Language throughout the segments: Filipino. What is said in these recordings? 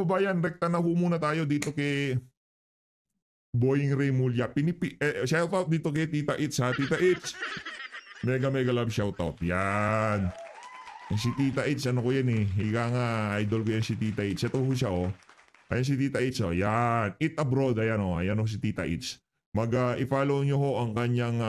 kababayan, rekta na ho muna tayo dito kay Boying Remulla. Shoutout dito kay Tita Itz ha. Tita Itz, mega love shoutout. Yan. Si Tita Itz, ano ko yan eh. Higa nga, idol ko yan si Tita Itz. Ito ho siya oh. Ayan si Tita Itz oh. Yan. Eat Abroad. Ayan oh. Ayan oh si Tita Itz. I-follow nyo ho ang kanyang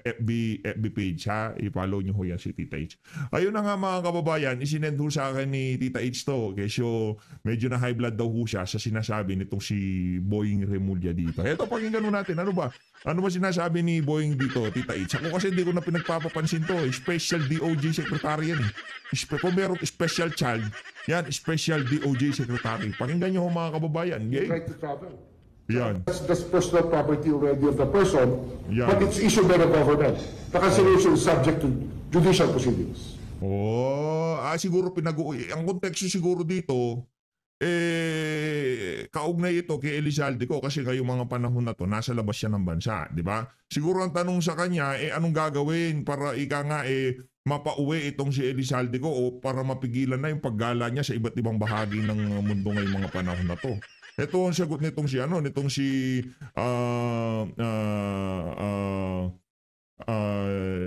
FB page ha. I-follow nyo ho yan si Tita H. Ayun na nga mga kababayan, isinend ho sa akin ni Tita H to. Kesyo medyo na high blood daw ho siya sa sinasabi nitong si Boying Remulla dito. Eto, pakinggan ho natin. Ano ba sinasabi ni Boying dito, Tita H? Ako kasi hindi ko na pinagpapapansin to. Special DOJ Secretary yan. Kung merong special child, yan, Special DOJ Secretary. Pakinggan nyo ho mga kababayan. Okay? Right to travel. Yan. That's personal property already of the person, yan. But it's issued by the government. The cancellation is subject to judicial proceedings. Siguro ang konteksto siguro dito, kaugnay ito kay Elizalde ko kasi ngayong mga panahon na to, nasa labas siya ng bansa, di ba? Siguro ang tanong sa kanya, anong gagawin para mapauwi itong si Elizalde ko o para mapigilan na yung paggala niya sa iba't ibang bahagi ng mundo ngayong mga panahon na to. Ito ang sagot nitong si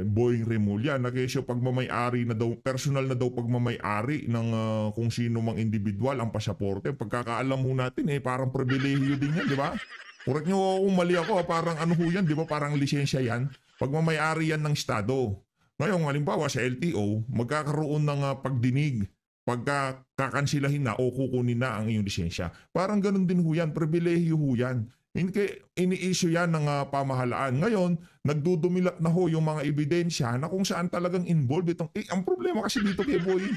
Boying Remulla na kesyo pagmamay-ari na daw, personal na daw pagmamay-ari ng kung sino mang individual ang pasaporte. Pagkakaalam mo natin parang pribilehiyo din yan, di ba? Correct nyo kung mali ako, parang ano ho yan, di ba? Parang lisensya yan. Pagmamay-ari yan ng Estado. Ngayon, halimbawa sa LTO, magkakaroon ng pagdinig pagka kakansilahin na o kukunin na ang iyong lisensya. Parang ganun din ho yan, pribilehiyo ho yan. Ini-issue yan ng pamahalaan. Ngayon, nagdudumilat na ho yung mga ebidensya na kung saan talagang involved itong... ang problema kasi dito kay Boy,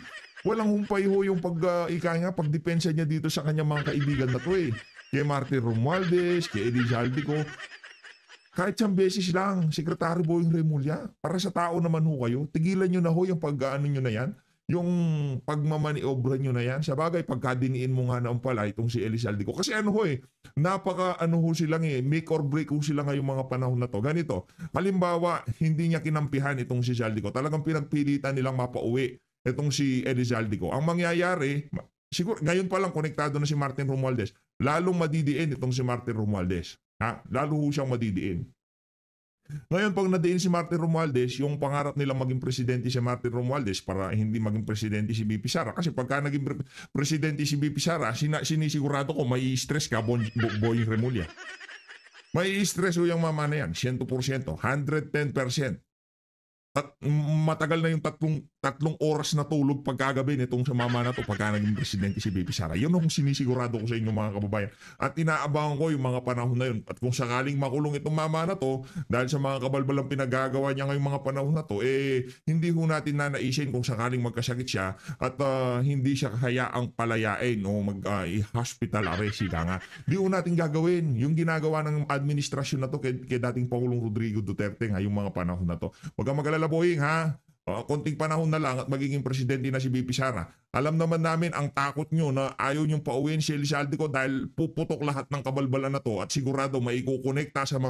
walang humpay ho yung pagdepensa niya dito sa kanyang mga kaibigan na to eh. Kay Martin Romualdez, kay Elizalde ko. Kahit siyang beses lang, Secretary Boying Remulla, para sa tao naman ho kayo, tigilan nyo na ho yung pag-ano nyo na yan. Yung pagmamaniobra nyo na yan, sa bagay, pagkadiniin mo nga na pala itong si Elizalde ko. Kasi napaka silang make or break ho sila ngayong mga panahon na to. Ganito, halimbawa, hindi niya kinampihan itong si Elizalde ko. Talagang pinagpilitan nilang mapauwi itong si Elizalde ko. Ang mangyayari, siguro, ngayon pa lang konektado na si Martin Romualdez, lalong madidiin itong si Martin Romualdez. Lalo ho siyang madidiin. Ngayon, pag nadiin si Martin Romualdez, yung pangarap nilang maging presidente si Martin Romualdez para hindi maging presidente si BP Sara. Kasi pagka naging presidente si BP Sara, sinisigurado ko may stress ka, Boying Remulla. May stress ho yung mama na yan, 100%, 110%. Matagal na yung tatlong oras na tulog pagkagabi nitong sa mama na to pagka naging presidente si BP Sara. Yun ang sinisigurado ko sa inyo mga kababayan. At inaabangan ko yung mga panahon na yun. At kung sakaling makulong itong mama na to, dahil sa mga kabalbalang pinagagawa niya ngayong mga panahon na to, hindi ho natin nanaisin kung sakaling magkasakit siya at hindi siya hayaang palayain o mag-hospital arrest nga. Di ho natin gagawin yung ginagawa ng administrasyon na to kay dating Pangulong Rodrigo Duterte ngayong mga panahon na to. Huwag kang mag-alala, Boying ha. Konting panahon na lang at magiging presidente na si BP Sara. Alam naman namin ang takot nyo na ayaw nyong pauwiin si Elizalde ko dahil puputok lahat ng kabalbalan na to at sigurado maikukonekta sa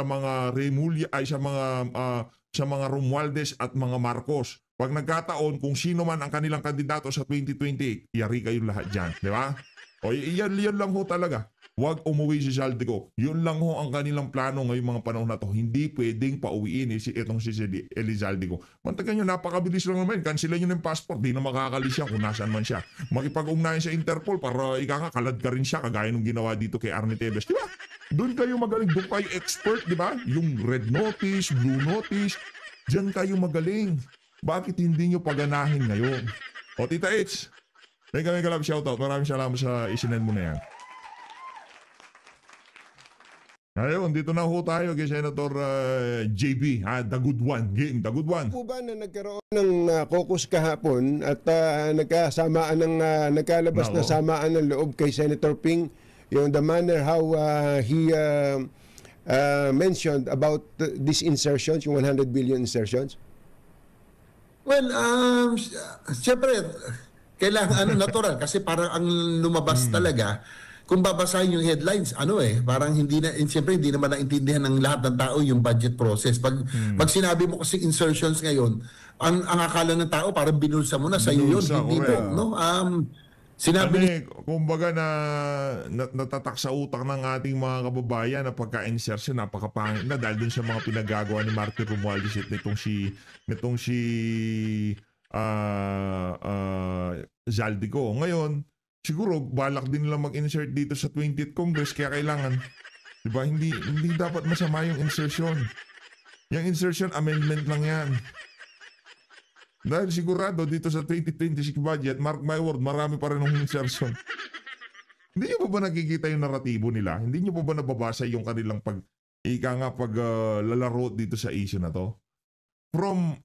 mga Remulla ay sa mga Romualdez at mga Marcos. Pag nagkataon kung sino man ang kanilang kandidato sa 2028, yari kayong lahat dyan, di ba? O yan lang ho talaga. Huwag umuwi si Elizalde ko. Yun lang ho ang kanilang plano ngayong mga panahon na to. Hindi pwedeng pauwiin itong si Elizalde ko. Mantagan nyo, napakabilis lang naman. Cancelan nyo ng passport. Di na makakalis siya kung nasaan man siya. Makipag-ugnayan sa Interpol para kalad ka rin siya kagaya nung ginawa dito kay Arnie Tevez. Di ba? Doon kayo magaling. Doon kayo expert, di ba? Yung red notice, blue notice. Diyan kayo magaling. Bakit hindi nyo paganahin ngayon? O Tita H, may love shoutout. Maraming salamat sa isinend mo na yan. Ayun, dito na ho tayo kay Senator JB, the good one. The good one. Po ba na nagkaroon ng caucus kahapon at nagkalabas na samaan ng loob kay Senator Ping, yung the manner how he mentioned about these insertions, yung 100 billion insertions? Well, siyempre, kailangan natural kasi parang ang lumabas talaga. Kung babasahin yung headlines, parang siyempre hindi naman naintindihan ng lahat ng tao yung budget process. Pag sinabi mo kasi insertions ngayon, ang akala ng tao parang binulsa mo na sa iyo yun, hindi po, no? Sinabi ni kumbaga natatak sa utak ng ating mga kababayan na pagka-insertion napakapangit na dahil dun sa mga pinagagawa ni Martin Romualdez at nitong si Zaldico. Ngayon, siguro balak din nila mag-insert dito sa 20th Congress kaya kailangan, 'di ba? Hindi dapat masama yung insertion. Yung insertion amendment lang 'yan. Dahil sigurado dito sa 2026 budget, mark my word, marami pa rin ng insertion. Hindi nyo pa ba nakikita yung naratibo nila? Hindi nyo pa ba nababasa yung kanilang lalaro dito sa issue na to? From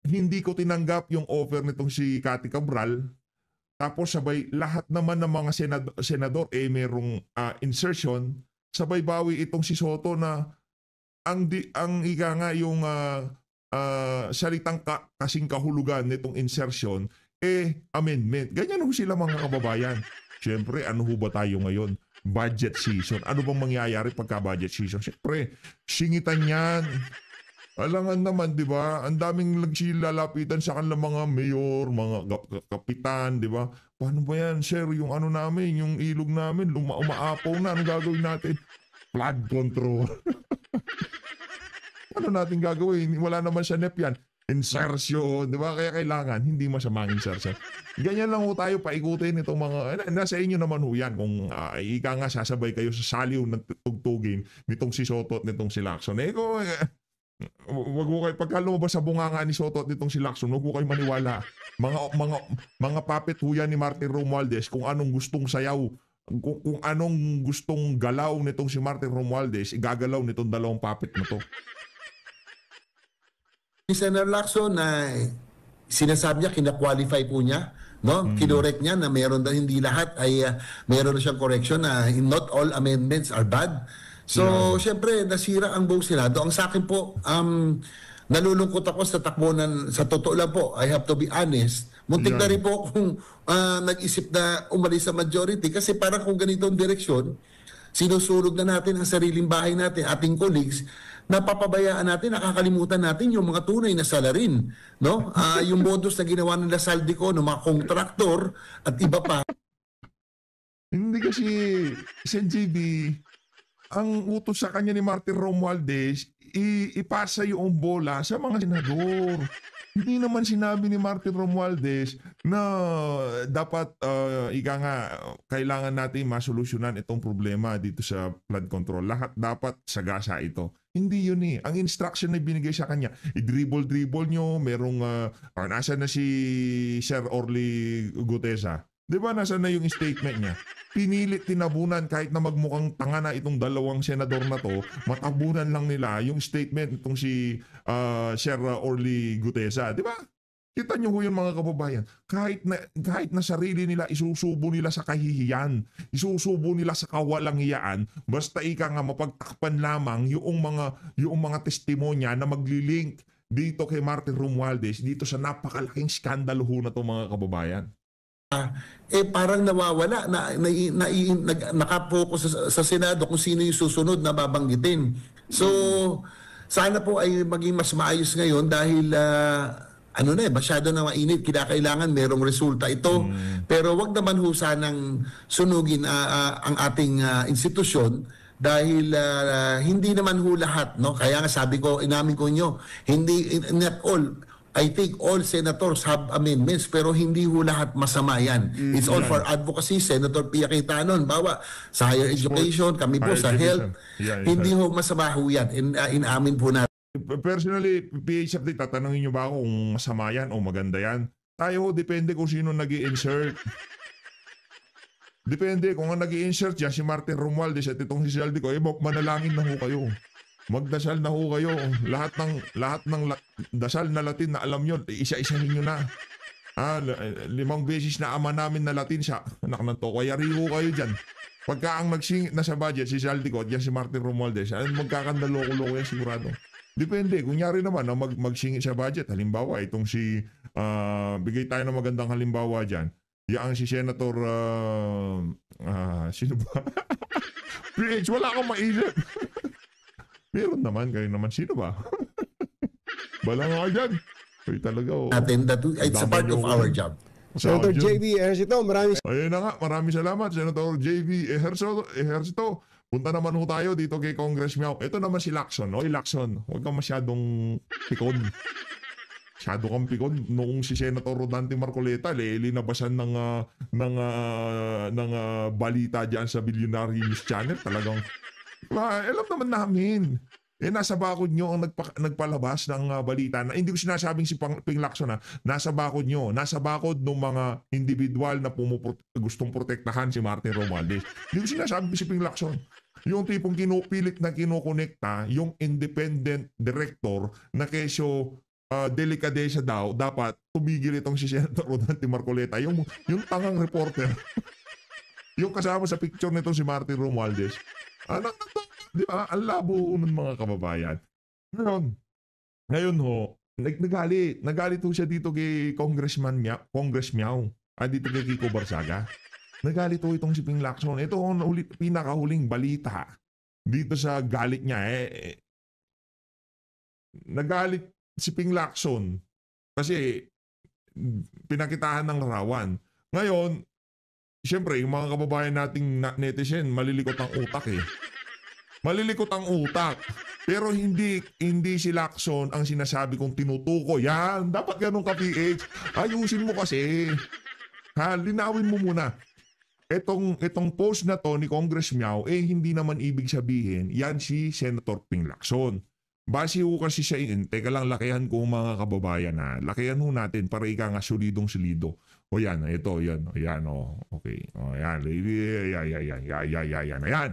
hindi ko tinanggap yung offer nitong si Cathy Cabral, tapos sabay lahat naman ng mga senador merong insertion, sabay bawi itong si Soto na ang ika nga yung salitang kasing kahulugan nitong insertion, amendment. Ganyan ho sila mga kababayan. Siyempre, ano ho ba tayo ngayon? Budget season. Ano bang mangyayari pagka budget season? Siyempre, singitan yan. Alangan naman, di ba? Ang daming lalapitan sa kanilang mga mayor, mga kapitan, di ba? Paano ba yan, sir? Yung ano namin, yung ilog namin, umaapaw na. Ano gagawin natin? Flood control. Ano natin gagawin? Wala naman sa NEP yan. Insertion, di ba? Kaya kailangan, hindi masamang insertion. Ganyan lang ho tayo paikutin itong mga, nasa inyo naman ho yan. Kung ika nga sasabay kayo sa saliw ng tugtugin nitong si Soto at nitong si Lacson. Wag mo kayo, pagka lumabas sa bunganga ni Soto at nitong si Lacson, wag mo kayo maniwala. Mga puppet ho yan ni Martin Romualdez kung anong gustong sayaw, kung anong gustong galaw nitong si Martin Romualdez, igagalaw nitong dalawang puppet na to. ni Senator Lacson na sinasabi niya, kina-qualify po niya, no? Kinorek niya na meron daw, hindi lahat ay meron na siyang correction na not all amendments are bad. So, syempre, nasira ang buong Senado. Ang sa akin po, nalulungkot ako sa takbo sa totoo lang po, I have to be honest. Muntik na rin po kung nag-isip na umalis sa majority kasi parang kung ganito ang direksyon, sinusulog na natin ang sariling bahay natin, ating colleagues, napapabayaan natin, nakakalimutan natin yung mga tunay na salarin, no? Yung modus na ginawa nila Zaldico ng mga kontraktor at iba pa. Hindi kasi, Sen JB, ang utos sa kanya ni Martin Romualdez, ipasa yung bola sa mga senador. Hindi naman sinabi ni Martin Romualdez na dapat ika nga kailangan natin masolusyonan itong problema dito sa flood control. Lahat dapat sagasa ito. Hindi yun eh. Ang instruction na binigay sa kanya, i-dribble nyo, merong nasa na si Sir Orly Gutesa. Di ba nasa na yung statement niya? Pinilit tinabunan kahit na magmukhang tanga na itong dalawang senador na to, matabunan lang nila yung statement itong si Sir Orly Gutesa. Di ba? Kita nyo ho yung mga kababayan. Kahit na sarili nila, isusubo nila sa kahihiyan. Isusubo nila sa kawalanghiyaan. Basta ika nga mapagtakpan lamang yung mga testimonya na maglilink dito kay Martin Romualdez, dito sa napakalaking skandalo ho na to mga kababayan. Parang nawawala nakapokus sa Senado kung sino yung susunod na babanggitin. So sana po ay maging mas maayos ngayon dahil masyado na mainit, kailangan merong resulta ito. Pero wag naman ho sanang sunugin ang ating institusyon dahil hindi naman ho lahat, no? Kaya nga sabi ko, inamin ko nyo, hindi, not all, I think all senators have amendments pero hindi ho lahat masama yan. It's all for advocacy. Senator Pia Cayetano, bawa sa higher education, kami po sa health. Hindi ho masama ho yan. Inamin po natin. Personally, PH update, tatanungin nyo ba ako kung masama yan o maganda yan? Tayo, depende kung sino nag-i-insert. Depende kung ang nag-i-insert yan, si Martin Romualdez at itong si Zaldico, manalangin na ho kayo. Magdasal na ho kayo. Lahat ng dasal na Latin na alam nyo, isa-isahin nyo na. 5 beses na ama namin na Latin siya. Anak ng to, kaya riho kayo dyan. Pagka ang nagsingit na sa budget, si Zaldico at yan si Martin Romualdez, magkakandaloko-loko yan sigurado. Depende. Kunyari naman, magsingit sa budget. Halimbawa, itong si, bigay tayo ng magandang halimbawa dyan. Yang si Senator, sino ba? PH, wala akong maisip. Meron naman, kayo naman. Sino ba? Bala nga dyan. Kayo talaga. Natin, it's a part of our job. Senator Yun. JB Ejercito, maraming Ayun na nga, maraming salamat, Senator JV Ejercito. Punta naman ho tayo dito kay Congress Meow. Ito naman si Lacson. Oy, Lacson, huwag kang masyadong pikon. Masyado kang pikon. Noong si Senator Rodante Marcoleta, linabasan ng balita dyan sa Billionaire News Channel. Talagang, alam naman namin. Nasa bakod nyo ang nagpalabas ng balita na hindi ko sinasabing si Ping Lacson nasa bakod nyo, nasa bakod ng mga individual na gustong protektahan si Martin Romualdez. Hindi ko sinasabing si Ping Lacson. Yung tipong pilit na kinokonekta yung independent director na kesyo delikadesa daw, dapat tumigil itong si Senator Rodante Marcoleta. Yung tangang reporter, yung kasama sa picture nito si Martin Romualdez. Di ba? Ang labo ng mga kababayan. Ngayon ho, nagalit ho siya dito kay Congress Meow. Dito kay Kiko Barsaga. Nagalit ho itong si Ping Lacson. Ito ang pinakahuling balita dito sa galit niya. Nagalit si Ping Lacson kasi pinakitahan ng larawan. Ngayon, siyempre, yung mga kababayan nating netizen, malilikot ang utak Malilikot ang utak. Pero hindi si Lacson ang sinasabi kong tinutuko. Yan, dapat ganun ka, PH. Ayusin mo kasi. Linawin mo muna. Itong post na to ni Congress Meow, hindi naman ibig sabihin, yan si Senator Ping Lacson. Base ho kasi sa teka lang, lakihan ko mga kababayan lakihan ho natin para ika nga solidong-solido. O yan, ito, yan, okay. O yan, yan.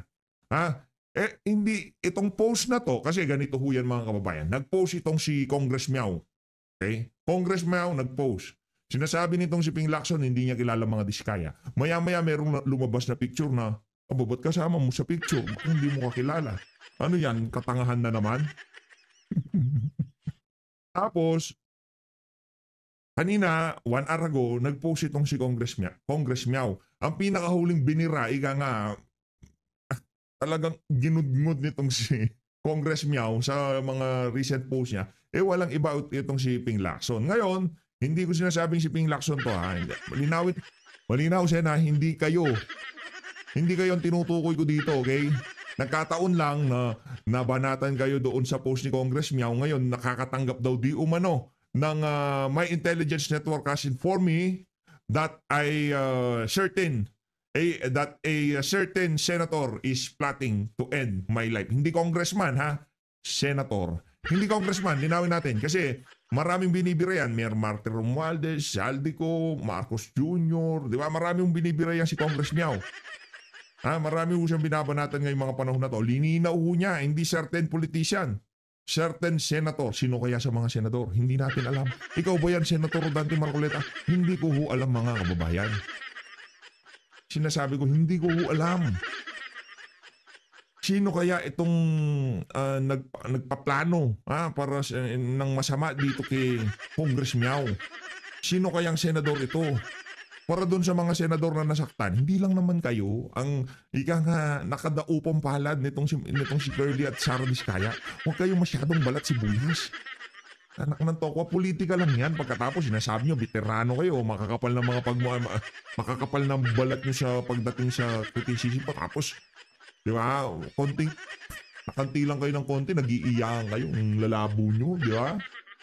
Hindi, itong post na to, kasi ganito ho yan mga kababayan, nag-post itong si Congress Meow. Okay? Congress Meow nag-post. Sinasabi nitong si Ping Lacson, hindi niya kilala mga diskaya. Maya-maya merong lumabas na picture na, ba't kasama mo sa picture? Bakit hindi mo kakilala? Ano yan? Katangahan na naman? Tapos, kanina, 1 hour ago, nag-post itong si Congress Meow. Ang pinakahuling binira, talagang ginudngod nitong si Congress Meow sa mga recent post niya, walang iba itong si Ping Lacson. Ngayon, hindi ko sinasabing si Ping Lacson to malinaw siya na hindi kayo ang tinutukoy ko dito, okay? Nagkataon lang na nabanatan kayo doon sa post ni Congress Meow. Ngayon, nakakatanggap daw di umano ng my intelligence network has informed me that that a certain senator is plotting to end my life. Hindi congressman, senator. Hindi congressman, linawin natin. Kasi maraming binibira yan. Martin Romualdez, Saldico, Marcos Jr. Di ba? Maraming binibira yan si Congress Meow. Marami ho siyang binabanatan ngayong mga panahon na to. Lininaw ho niya, hindi certain politician. Certain senator. Sino kaya sa mga senador? Hindi natin alam. Ikaw ba yan, Senator Rodante Marcoleta? Hindi ko ho alam mga kababayan. Sinasabi ko, hindi ko alam. Sino kaya itong nagpaplano para ng masama dito kay Congress Meow? Sino kayang senador ito? Para doon sa mga senador na nasaktan, hindi lang naman kayo ang nakadaupang palad nitong si Curly at Sara Vizcaya. Huwag kayong masyadong balat sibuyas. Anak ng tokwa, politika lang yan. Pagkatapos, sinasabi nyo, veterano kayo, makakapal makakapal ng balat nyo sa pagdating sa PTCC. Tapos, di ba, nakanti lang kayo ng konti, nag-iiyakan kayo, ang lalabo nyo, di ba?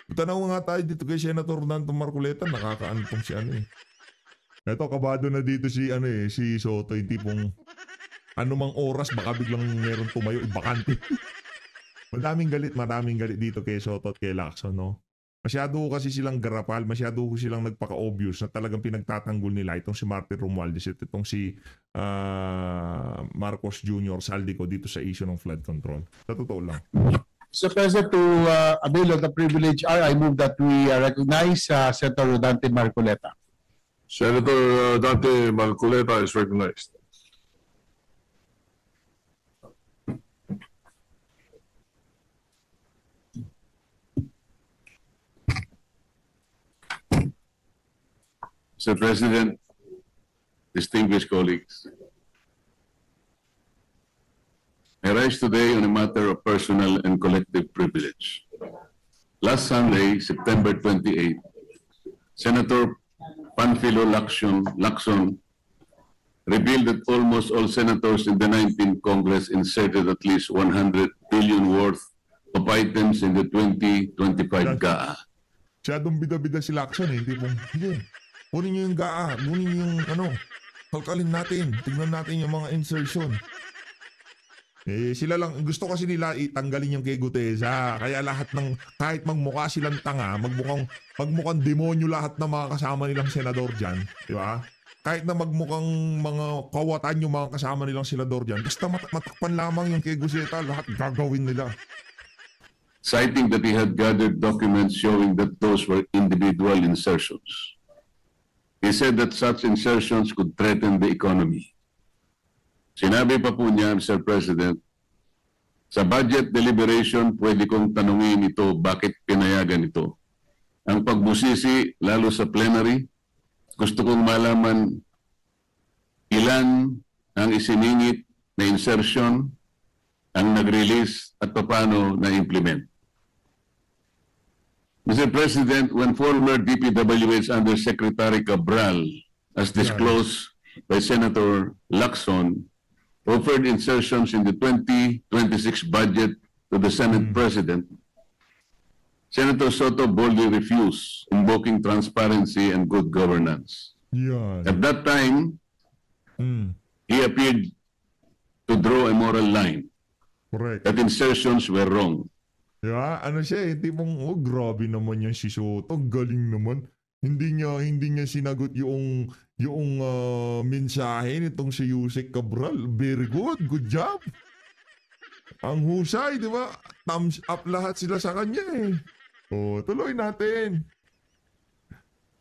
Tanaw nga tayo dito kay Senator Rodante Marcoleta, nakakaantong si Ito, kabado na dito si Soto, yung tipong, anumang oras, baka biglang meron tumayo, ibakante. Maraming galit dito kay Soto at kay Lacson, no? Masyado kasi silang garapal, masyado silang nagpaka-obvious na talagang pinagtatanggol nila itong si Martin Romualdez at itong si Marcos Jr. Saldico dito sa issue ng flood control. Sa totoo lang. Mr. President, to avail of the privilege, I move that we recognize Senator Rodante Marcoleta. Senator Dante Marcoleta is recognized. Mr. President, distinguished colleagues, I rise today on a matter of personal and collective privilege. Last Sunday, September 28, Senator Panfilo Lacson revealed that almost all senators in the 19th Congress inserted at least 100 billion worth of items in the 2025 GAA. Siyadong bida-bida si Lacson eh. Hindi pong, sige, kunin niyo yung GAA, kunin niyo yung kalkalin natin, tignan natin yung mga insertion. Eh, sila lang, gusto kasi nila itanggalin yung kay Gutesa. Kaya lahat ng, kahit magmukha silang tanga, magmukhang demonyo lahat ng mga kasama nilang senador dyan. Di ba? Kahit na magmukhang mga kawatan yung mga kasama nilang senador dyan, basta matakpan lamang yung kay Gutesa, lahat gagawin nila. Citing that he had gathered documents showing that those were individual insertions. He said that such insertions could threaten the economy. Sinabi pa po niya, Mr. President, sa budget deliberation, pwede kong tanungin ito bakit pinayagan ito. Ang pagbusisi, lalo sa plenary, gusto kong malaman ilan ang isiningit na insertion, ang nag-release at paano na-implement. Mr. President, when former DPWH Undersecretary Cabral, as disclosed by Senator Lacson, offered insertions in the 2026 budget to the Senate President, Senator Soto boldly refused, invoking transparency and good governance. Yan. At that time, he appeared to draw a moral line Correct. that insertions were wrong. Yeah, ano siya eh, tipong, oh, grabe naman yan si Soto, galing naman. Hindi niya sinagot yung mensahe nitong si Yusek Cabral. Very good job. Ang husay, di ba? Thumbs up lahat sila sa kanya eh. Oh, tuloy natin.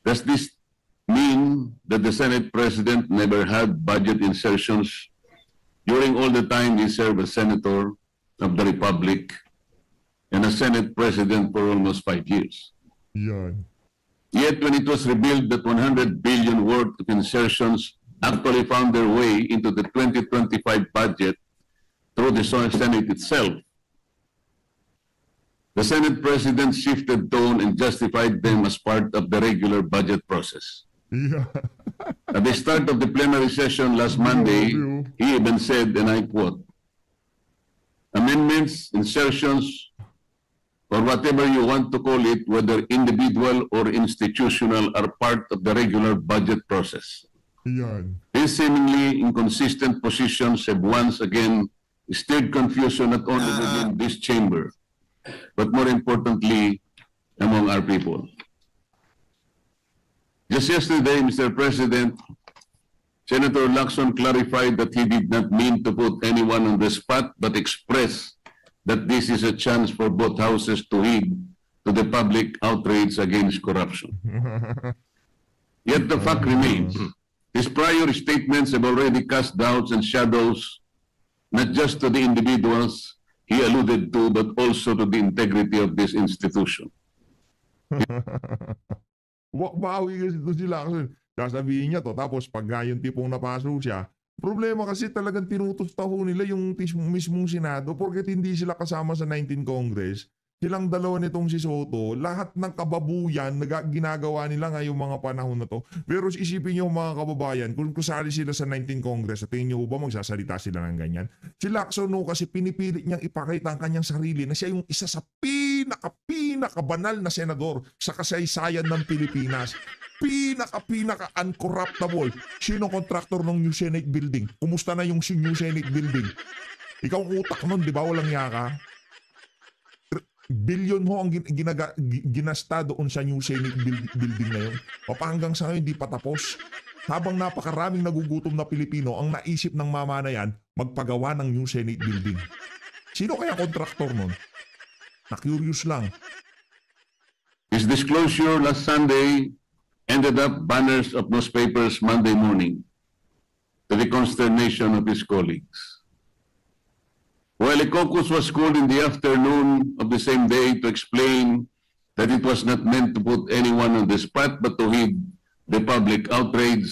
Does this mean that the Senate President never had budget insertions during all the time he served as Senator of the Republic and a Senate President for almost 5 years? Yan. Yet when it was revealed that 100 billion worth of insertions actually found their way into the 2025 budget through the Senate itself, the Senate President shifted tone and justified them as part of the regular budget process. Yeah. At the start of the plenary session last Monday, he even said, and I quote, "Amendments, insertions, or whatever you want to call it, whether individual or institutional, are part of the regular budget process." Yan. These seemingly inconsistent positions have once again stirred confusion not only within this chamber, but more importantly, among our people. Just yesterday, Mr. President, Senator Lacson clarified that he did not mean to put anyone on the spot, but expressed that this is a chance for both houses to heed to the public outrage against corruption. Yet the fact remains, his prior statements have already cast doubts and shadows, not just to the individuals he alluded to, but also to the integrity of this institution. Bawi kasi ito sila kasi sasabihin niya to, tapos pag yung tipong napaso siya, problema kasi talagang tinutustaho nila yung mismong Senado porket hindi sila kasama sa 19th Congress. Silang dalawa nitong si Soto, lahat ng kababuyan ginagawa nila ngayong mga panahon na to. Pero isipin niyo mga kababayan, kung kusali sila sa 19th Congress, at tingin niyo ba magsasalita sila ng ganyan? Si Lacson kasi pinipilit niyang ipakita ang kanyang sarili na siya yung isa sa pinakabanal na senador sa kasaysayan ng Pilipinas. Pinaka-uncorruptible. Sino kontraktor ng New Senate Building? Kumusta na yung New Senate Building? Ikaw ang utak nun, di ba? Walang yaka. Bilyon ho ang ginasta doon sa New Senate Building na yun. Hanggang sa ngayon, di pa tapos. Habang napakaraming nagugutom na Pilipino ang naisip ng mama na yan, magpagawa ng New Senate Building. Sino kaya kontraktor nun? Na-curious lang. His disclosure last Sunday ended up banners of newspapers Monday morning to the consternation of his colleagues. While a caucus was called in the afternoon of the same day to explain that it was not meant to put anyone on the spot but to heed the public outrage.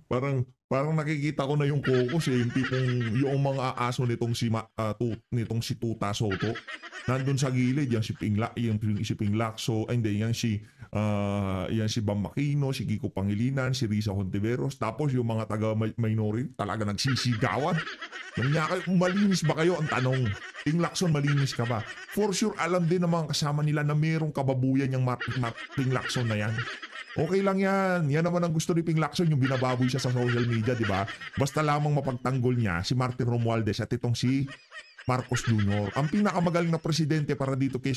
Parang Parang nakikita ko na yung caucus yung tipong yung mga aso nitong nitong si Tuta Soto. Nandun sa gilid yan si si Ping Lacson, hindi yan yan si Bam Aquino, si Kiko Pangilinan, si Risa Hontiveros, tapos yung mga taga minority talaga nagsisigawan. Malinis ba kayo? Ang tanong. Ping Lacson, malinis ka ba? For sure, alam din ng mga kasama nila na mayroong kababuyan yung Ping Lacson na yan. Okay lang yan. Yan naman ang gusto ni Ping Lacson, yung binababoy siya sa social media, di ba? Basta lamang mapagtanggol niya si Martin Romualdez at itong si Marcos Jr. Ang pinakamagaling na presidente para dito kay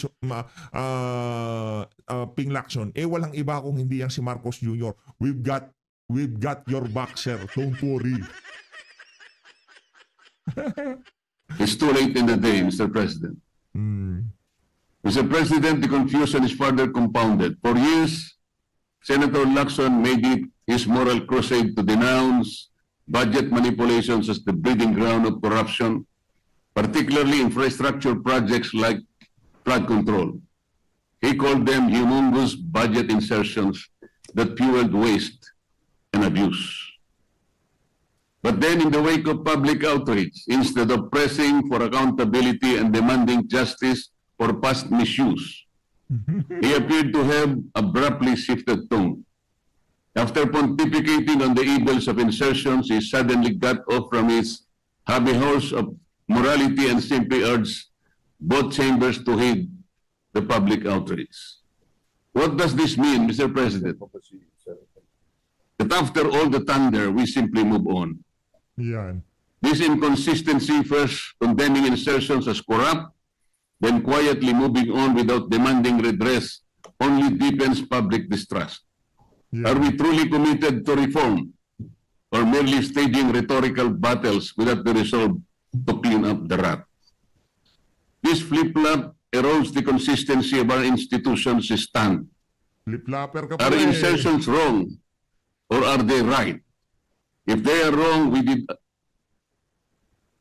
Ping Lacson, walang iba kung hindi yan si Marcos Jr. We've got your back, sir. Don't worry. It's too late in the day, Mr. President. Mr. President, the confusion is further compounded. For years, Senator Lacson made it his moral crusade to denounce budget manipulations as the breeding ground of corruption, particularly infrastructure projects like flood control. He called them humongous budget insertions that fueled waste and abuse. But then in the wake of public outrage, instead of pressing for accountability and demanding justice for past misuse, he appeared to have abruptly shifted tone. After pontificating on the evils of insertions, he suddenly got off from his hobby horse of morality and simply urged both chambers to heed the public outrage. What does this mean, Mr. President? That after all the thunder, we simply move on. Yan. This inconsistency, first condemning insertions as corrupt, then quietly moving on without demanding redress, only deepens public distrust. Yan. Are we truly committed to reform, or merely staging rhetorical battles without the resolve to clean up the rot? This flip-flop erodes the consistency of our institutions' stand. Flip-flopper ka pa Are eh. insertions wrong, or are they right? If they are wrong,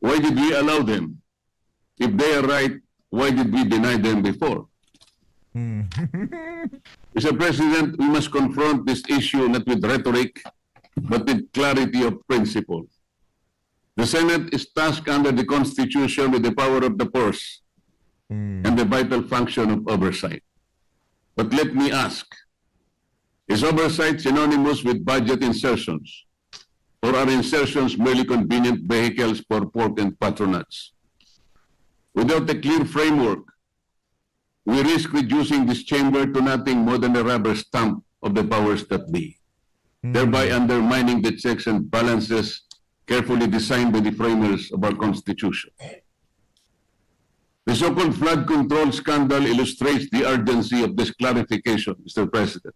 why did we allow them? If they are right, why did we deny them before? Mr. President, we must confront this issue not with rhetoric, but with clarity of principle. The Senate is tasked under the Constitution with the power of the purse and the vital function of oversight. But let me ask, is oversight synonymous with budget insertions? Or are insertions merely convenient vehicles for pork and patronage? Without a clear framework, we risk reducing this chamber to nothing more than a rubber stamp of the powers that be, thereby undermining the checks and balances carefully designed by the framers of our Constitution. The so-called flood control scandal illustrates the urgency of this clarification, Mr. President.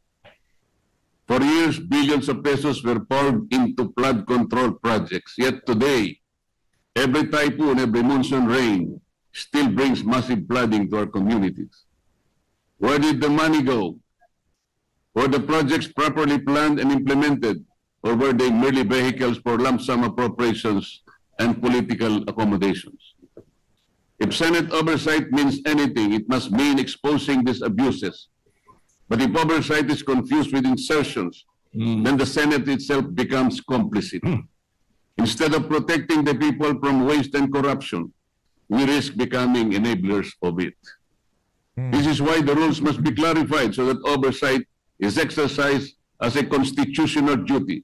For years, billions of pesos were poured into flood control projects. Yet today, every typhoon, every monsoon rain still brings massive flooding to our communities. Where did the money go? Were the projects properly planned and implemented, or were they merely vehicles for lump sum appropriations and political accommodations? If Senate oversight means anything, it must mean exposing these abuses. But if oversight is confused with insertions, then the Senate itself becomes complicit. Instead of protecting the people from waste and corruption, we risk becoming enablers of it. This is why the rules must be clarified so that oversight is exercised as a constitutional duty,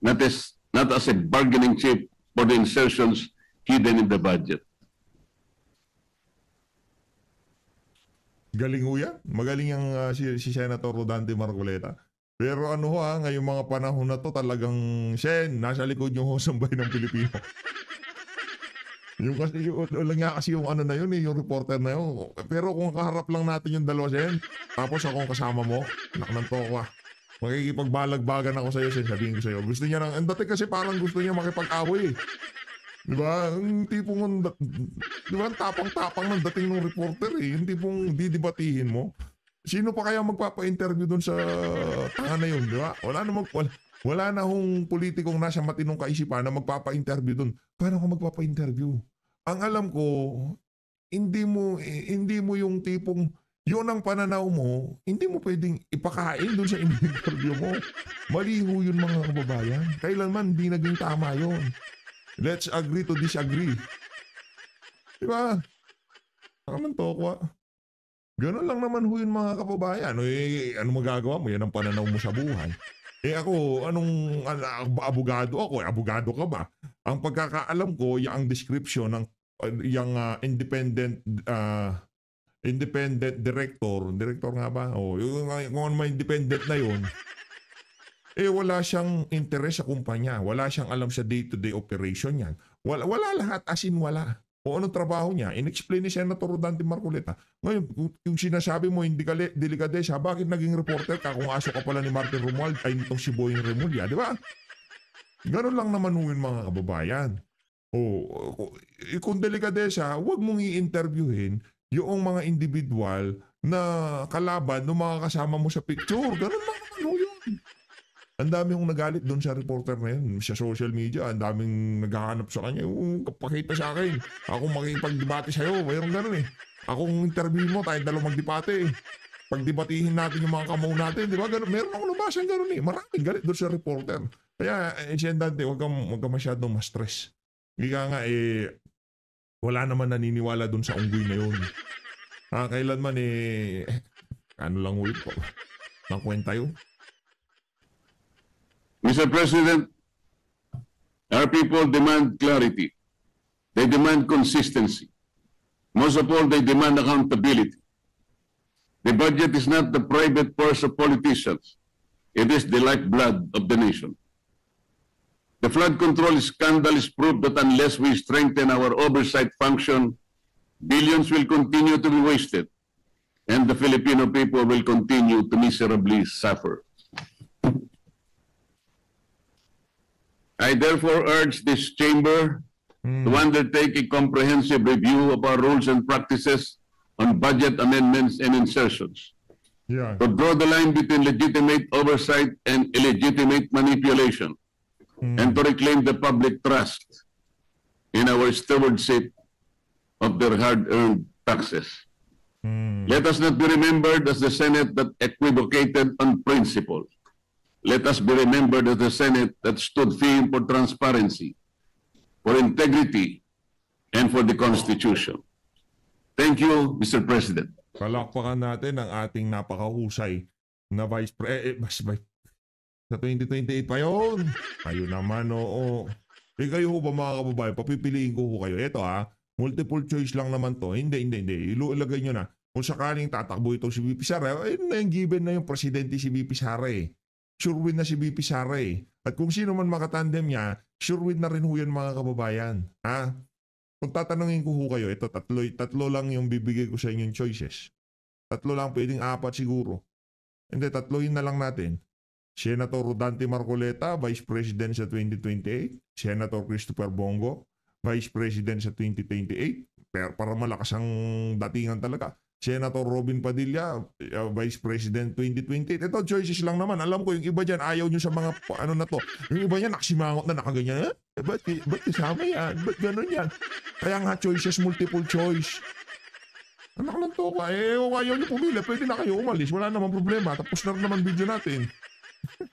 not as a bargaining chip for the insertions hidden in the budget. Galing ho yan. Magaling yung si Senator Rodante Marcoleta. Pero ano ho ngayong mga panahon na to talagang Sen, nasa likod yung hosang bayan ng Pilipino. Yung kasi yung ano na yun yung reporter na yun. Pero kung kaharap lang natin yung dalawa, Sen, tapos akong kasama mo, naknanto ko makikipagbalagbagan ako sa'yo, Sen, sabihin ko sa'yo. Gusto niya ang dati kasi parang gusto niya makipag-away. Diba? Yung tipong, diba, tapang-tapang ng dating ng reporter eh. Yung tipong didibatihin mo. Sino pa kaya magpapa-interview dun sa tanga na yun, diba? Wala na hong politikong nasa matinong kaisipan na magpapa-interview dun. Paano ka magpapa-interview? Ang alam ko, hindi mo yung tipong Yun ang pananaw mo, hindi mo pwedeng ipakain doon sa interview mo. Mali ho yun mga kababayan. Kailanman hindi naging tama yun. Let's agree to disagree. Diba? Naman tokwa. Ganun lang naman ho yun mga kababayan. Ano magagawa mo? Yan ang pananaw mo sa buhay. Ako, abogado ako? Abogado ka ba? Ang pagkakaalam ko, yung description ng independent director nga ba? Kung ano may independent na yun, wala siyang interest sa kumpanya. Wala siyang alam sa day-to-day operation yan. Wala lahat, as in wala. O anong trabaho niya? In-explain ni Senator Rodante Marcoleta. Ngayon, yung sinasabi mo, hindi delikadesa, bakit naging reporter ka kung aso ka pala ni Martin Romuald ay nitong si Boying Remulla, di ba? Ganun lang naman yung mga kababayan. Kung delikadesa, huwag mong i-interviewin yung mga individual na kalaban ng mga kasama mo sa picture. Ganun lang naman yun. Ang dami kong nagalit doon sa reporter na yun. Sa social media, ang daming naghahanap sa kanya. Pakita sa akin. Ako makikipag-debate sa'yo. Mayroon ganun eh. Akong interview mo, tayong dalawang magdebate eh. Pagdebatihin natin yung mga kamaw natin. Di ba? Ganun. Meron akong lumasan ganun eh. Maraming galit doon sa reporter. Kaya, Dante, huwag kang masyadong ma-stress. Ika nga wala naman naniniwala doon sa unggoy na yun. Kailanman ano lang ulit po. Nakwenta yun. Mr. President, our people demand clarity. They demand consistency. Most of all, they demand accountability. The budget is not the private purse of politicians. It is the lifeblood of the nation. The flood control scandal is proof that unless we strengthen our oversight function, billions will continue to be wasted, and the Filipino people will continue to miserably suffer. I therefore urge this chamber to undertake a comprehensive review of our rules and practices on budget amendments and insertions. Yeah. To draw the line between legitimate oversight and illegitimate manipulation, and to reclaim the public trust in our stewardship of their hard-earned taxes. Let us not be remembered as the Senate that equivocated on principle. Let us be remembered as the Senate that stood firm for transparency, for integrity, and for the Constitution. Thank you, Mr. President. Palakpakan natin ang ating napakahusay na Vice President. Sa 2028 pa yun. Ayun naman, oo. Kayo ho ba mga kababayan, papipiliin ko ho kayo. Ito multiple choice lang naman to. Hindi. Ilagay nyo na. Kung sakaling tatakbo itong si VP Sara, given na yung presidente si VP Sara eh. Sure win na si VP Sara eh. At kung sino man makatandem niya, sure win na rin ho yan mga kababayan. Kung tatanungin ko ho kayo, ito tatlo lang yung bibigay ko sa inyong choices. Tatlo lang, pwedeng 4 siguro. Hindi, tatlohin na lang natin. Senator Rodante Marcoleta, Vice President sa 2028. Senator Christopher Bongo, Vice President sa 2028. Para malakas ang datingan talaga. Senator Robin Padilla, Vice President 2028. Ito, choices lang naman. Alam ko, yung iba dyan, ayaw nyo sa mga ano na to. Yung iba yan, nakasimangot na nakaganyan. Ba't kasama yan? Ba't ganun yan? Kaya nga, choices, multiple choice. Anak lang to ka. Kung ayaw nyo pumili, pwede na kayo umalis. Wala naman problema. Tapos na naman video natin.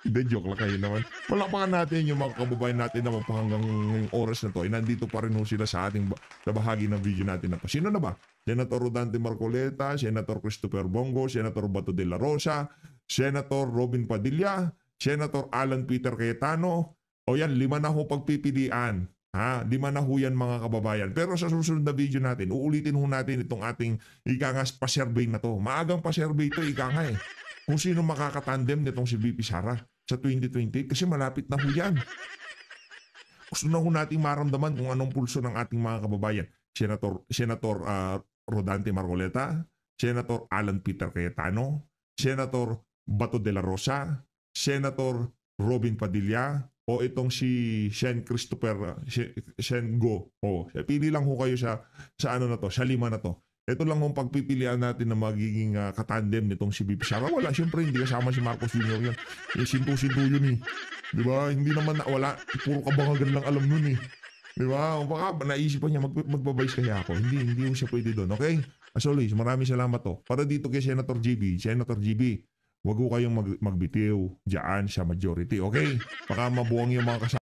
Hindi, joke lang kayo naman. Palakpakan natin yung mga kababayan natin na hanggang ngayong oras na to. Nandito pa rin sila sa ating sa bahagi ng video natin na to. Sino na ba? Senator Rodante Marcoleta, Senator Christopher Bongo, Senator Bato de la Rosa, Senator Robin Padilla, Senator Alan Peter Cayetano. O yan, 5 na ho pagpipilian. 5 na ho yan mga kababayan. Pero sa susunod na video natin, uulitin ho natin itong ating ikangas pa-survey na to. Maagang pa-survey ito, ikanga eh. Kung sino makakatandem nitong si VP Sara sa 2028 kasi malapit na ho yan. Gusto na ho natin maramdaman kung anong pulso ng ating mga kababayan. Senator Rodante Marcoleta, Senator Alan Peter Cayetano, Senator Bato de la Rosa, Senator Robin Padilla, o itong si Sen Christopher Sen Go. Pili lang ho kayo sa ano na to, sa 5 na to. Ito lang ang pagpipilian natin na magiging katandem nitong si VP Sara. Wala, siyempre hindi kasama si Marcos Jr. yan. Sinto-sinto yun eh. Di ba? Hindi naman, wala, puro kabangagan lang alam nun eh. Di ba? O baka naisipan niya, magbabayis kaya ako. Hindi siya pwede doon. Okay? As always, maraming salamat to. Para dito kay Senator GB, wag ko kayong magbitiw. Diyan sa majority, okay? Baka mabuwang yung mga kasama.